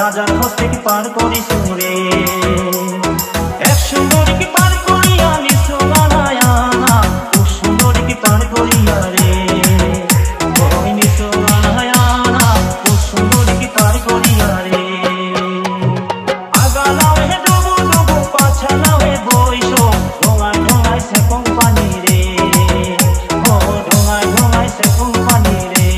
রাজার হস্তে কি পার করি সুরে এক সুন্দরী কি পার করিয়া নিঃসঙ্গানায়ানা ও সুন্দরী কি পার করিয়া রে ওই নিঃসঙ্গানায়ানা ও সুন্দরী কি পার করিয়া রে আগালাও হে ডুবু ডুবু পাছালাও হে বইসো ঢোঙায় ঢোঙায় সে কোম্পানি রে ও ঢোঙায় ঢোঙায় সে কোম্পানি রে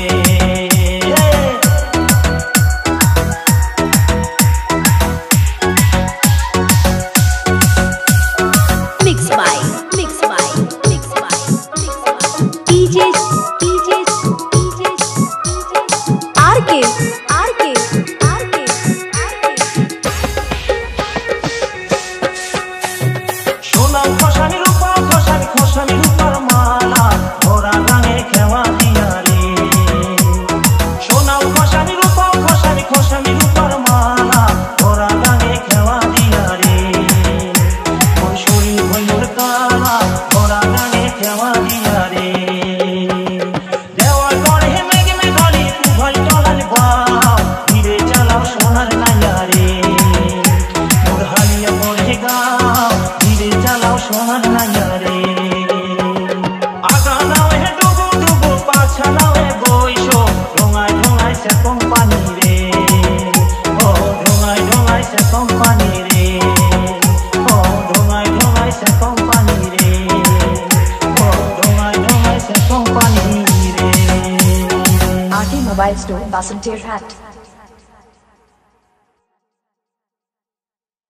Mobile Store, Basantir Hat.